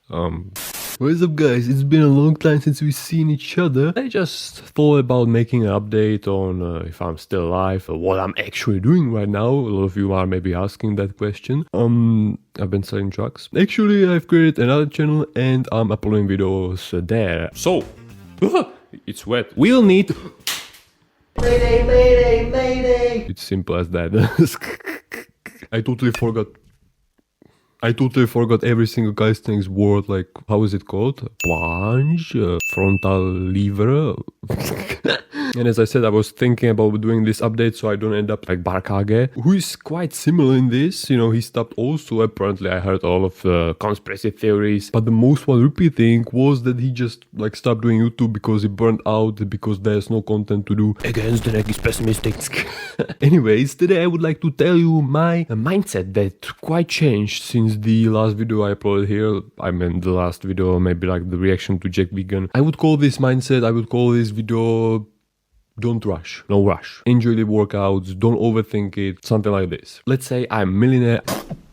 What's up guys, it's been a long time since we've seen each other. I just thought about making an update on if I'm still alive, or what I'm actually doing right now. A lot of you are maybe asking that question. I've been selling drugs. Actually, I've created another channel and I'm uploading videos there. So, it's wet. We'll need... Mayday, mayday, mayday! It's simple as that. I totally forgot every single calisthenics word, like, how is it called? Planche, frontal lever. And as I said, I was thinking about doing this update so I don't end up like Barkage, who is quite similar in this. You know, he stopped also. Apparently, I heard all of conspiracy theories, but the most one repeating was that he just like stopped doing YouTube because he burned out, because there's no content to do. Against the neck is pessimistic. Anyways, today I would like to tell you my mindset that quite changed since the last video I uploaded here. I mean, the last video, maybe like the reaction to Jack Vegan. I would call this mindset, I would call this video... Don't rush. No rush. Enjoy the workouts. Don't overthink it. Something like this. Let's say I'm a millionaire.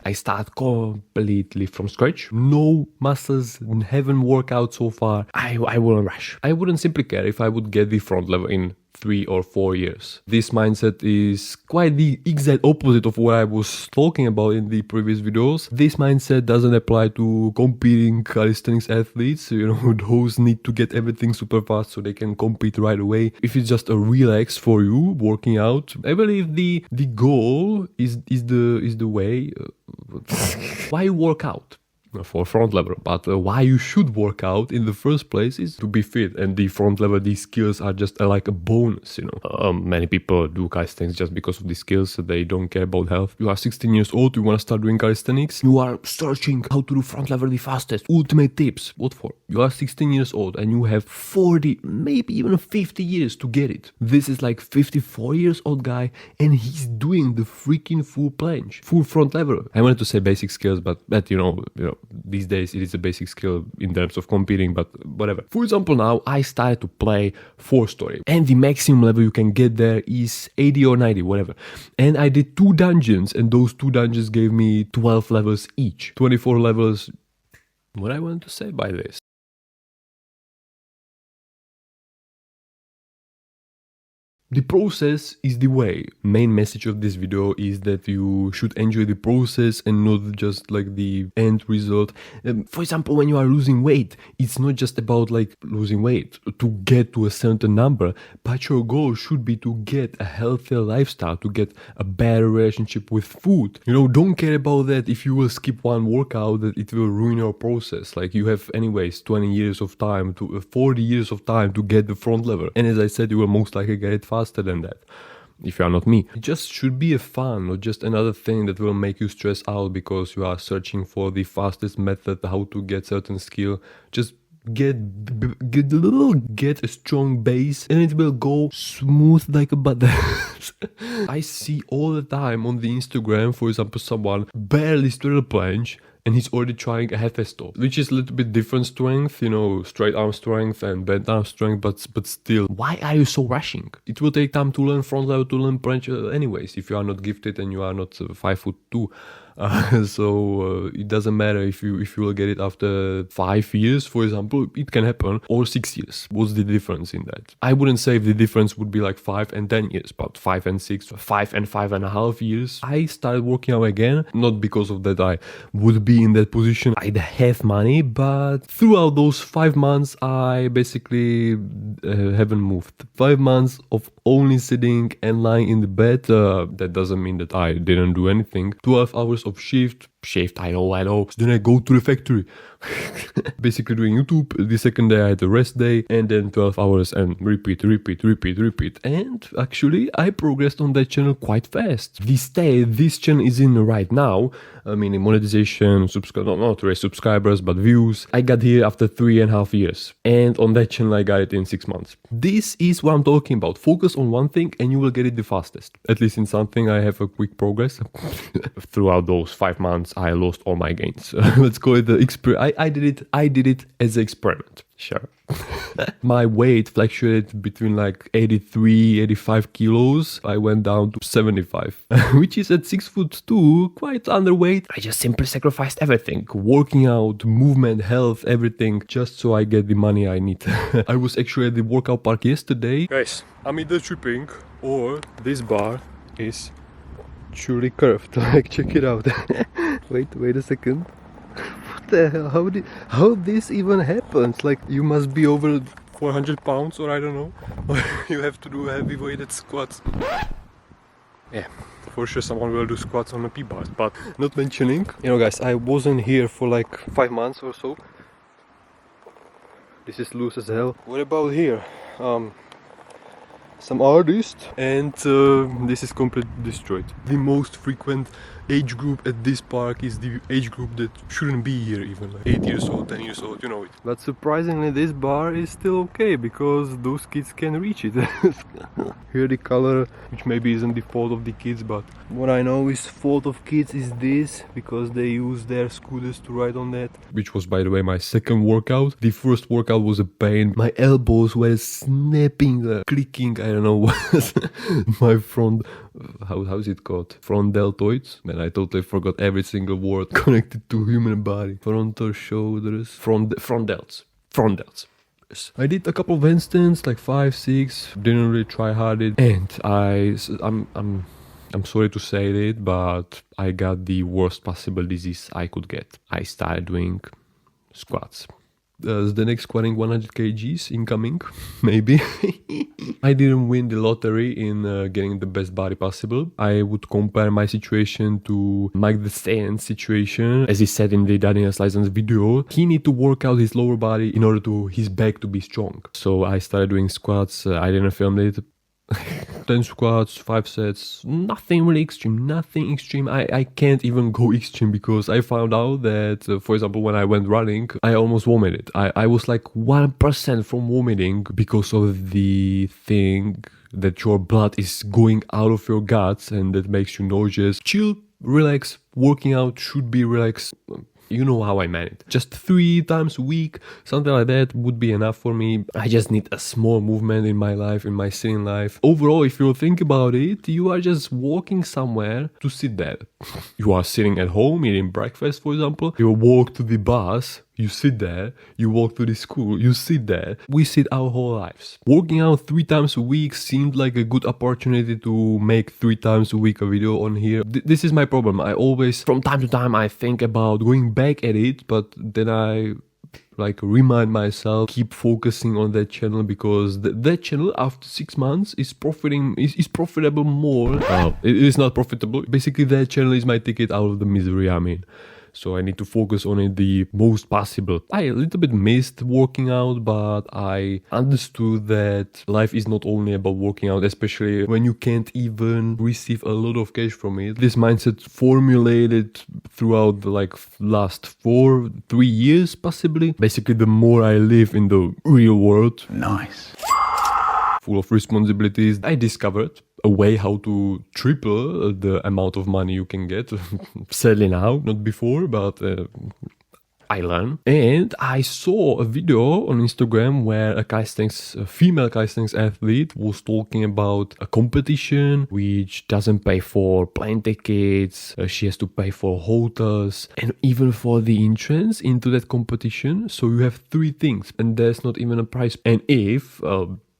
I start completely from scratch. No muscles, haven't worked out so far. I wouldn't rush. I wouldn't simply care if I would get the front level in 3 or 4 years. This mindset is quite the exact opposite of what I was talking about in the previous videos. This mindset doesn't apply to competing calisthenics athletes. You know, those need to get everything super fast so they can compete right away. If it's just a relax for you, working out, I believe the goal is the way. Why work out? For front level, but why you should work out in the first place is to be fit, and the front level, these skills are just like a bonus, you know. Many people do calisthenics just because of the skills, they don't care about health. You are 16 years old, you want to start doing calisthenics, you are searching how to do front level the fastest, ultimate tips. What for? You are 16 years old and you have 40, maybe even 50 years to get it. This is like 54 years old guy and he's doing the freaking full planche, full front level. I wanted to say basic skills, but you know, these days it is a basic skill in terms of competing, but whatever. For example, now I started to play 4-story and the maximum level you can get there is 80 or 90, whatever. And I did 2 dungeons and those 2 dungeons gave me 12 levels each, 24 levels. What I want to say by this? The process is the way. Main message of this video is that you should enjoy the process and not just like the end result. For example, when you are losing weight, it's not just about like losing weight to get to a certain number, but your goal should be to get a healthier lifestyle, to get a better relationship with food. You know, don't care about that if you will skip one workout, that it will ruin your process. Like you have anyways 20 years of time to 40 years of time to get the front level. And as I said, you will most likely get it faster than that, if you are not me. It just should be a fun, not just another thing that will make you stress out because you are searching for the fastest method how to get certain skill. Just get a strong base and it will go smooth like a butter. I see all the time on the Instagram, for example, someone barely started a planche and he's already trying a half stop, which is a little bit different strength, you know, straight arm strength and bent arm strength, but still, why are you so rushing? It will take time to learn front level, to learn planche anyways, if you are not gifted and you are not 5'2". So it doesn't matter if you will get it after 5 years, for example. It can happen, or 6 years. What's the difference in that? I wouldn't say the difference would be like 5 and 10 years, but 5 and 6, 5 and 5.5 years. I started working out again, not because of that I would be in that position, I'd have money, but throughout those 5 months I basically haven't moved. 5 months of only sitting and lying in the bed. That doesn't mean that I didn't do anything. 12 hours of shift, I know. Then I go to the factory. Basically doing YouTube. The second day I had a rest day, and then 12 hours and repeat. And actually I progressed on that channel quite fast. The state this channel is in right now, I mean monetization, not really subscribers, but views, I got here after 3.5 years. And on that channel I got it in 6 months. This is what I'm talking about. Focus on one thing and you will get it the fastest. At least in something I have a quick progress. Throughout those 5 months I lost all my gains. Let's call it the experiment. I did it as an experiment. Sure. My weight fluctuated between like 83, 85 kilos. I went down to 75, which is at 6'2", quite underweight. I just simply sacrificed everything. Working out, movement, health, everything, just so I get the money I need. I was actually at the workout park yesterday. Guys, I'm either tripping or this bar is truly curved. Like, check it out. Wait a second. What the hell? How this even happens? Like, you must be over 400 pounds, or I don't know. You have to do heavy-weighted squats. Yeah, for sure someone will do squats on the P-bars, but not mentioning. You know, guys, I wasn't here for like 5 months or so. This is loose as hell. What about here? Some artists, and this is completely destroyed. The most frequent age group at this park is the age group that shouldn't be here, even like 8 years old, 10 years old, you know it. But surprisingly, this bar is still okay because those kids can reach it. Here the color, which maybe isn't the fault of the kids, but what I know is fault of kids is this, because they use their scooters to ride on that. Which was, by the way, my second workout. The first workout was a pain. My elbows were snapping, clicking, I don't know, my front, how's it called? Front deltoids. Man, I totally forgot every single word connected to human body. Frontal shoulders, front delts. Yes. I did a couple of handstands, like 5, 6. Didn't really try hard, and I'm sorry to say it, but I got the worst possible disease I could get. I started doing squats. The next squatting 100 kgs incoming, maybe. I didn't win the lottery in getting the best body possible. I would compare my situation to Mike the Stan's situation. As he said in the Daniel's license video, he need to work out his lower body in order to his back to be strong. So I started doing squats. I didn't film it. 10 squats, 5 sets, nothing really extreme, I can't even go extreme because I found out that, for example, when I went running, I almost vomited. I was like 1% from vomiting because of the thing that your blood is going out of your guts and that makes you nauseous. Chill, relax, working out should be relaxed. You know how I meant it. Just 3 times a week, something like that would be enough for me. I just need a small movement in my life, in my sitting life. Overall, if you think about it, you are just walking somewhere to sit there. You are sitting at home, eating breakfast, for example. You walk to the bus, you sit there. You walk to the school, you sit there. We sit our whole lives. Working out 3 times a week seemed like a good opportunity to make 3 times a week a video on here. This is my problem. I always, from time to time, I think about going back at it, but then I like remind myself, keep focusing on that channel, because that channel after 6 months is profitable more. It is not profitable. Basically, that channel is my ticket out of the misery I'm in. So I need to focus on it the most possible. I a little bit missed working out, but I understood that life is not only about working out, especially when you can't even receive a lot of cash from it. This mindset formulated throughout the last 3 years possibly. Basically, the more I live in the real world, nice, full of responsibilities, I discovered a way how to triple the amount of money you can get. Sadly now, not before, but I learned. And I saw a video on Instagram where a female calisthenics athlete was talking about a competition which doesn't pay for plane tickets. She has to pay for hotels and even for the entrance into that competition. So you have 3 things and there's not even a prize. And if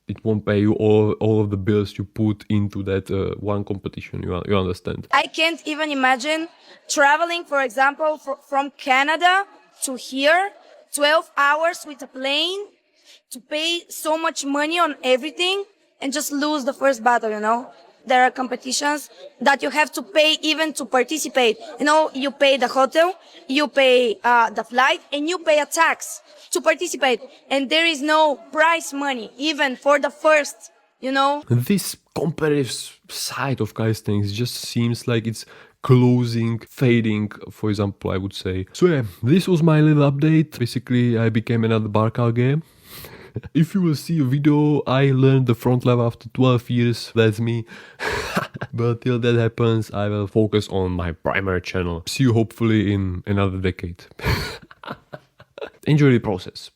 it won't pay you all of the bills you put into that one competition, you understand? I can't even imagine traveling, for example, from Canada to here, 12 hours with a plane, to pay so much money on everything and just lose the first battle, you know? There are competitions that you have to pay even to participate. You know, you pay the hotel, you pay the flight, and you pay a tax to participate. And there is no prize money, even for the first, you know? This competitive side of calisthenics just seems like it's closing, fading, for example, I would say. So yeah, this was my little update. Basically, I became another barcal game. If you will see a video, I learned the front lever after 12 years, that's me. But till that happens, I will focus on my primary channel. See you hopefully in another decade. Enjoy the process.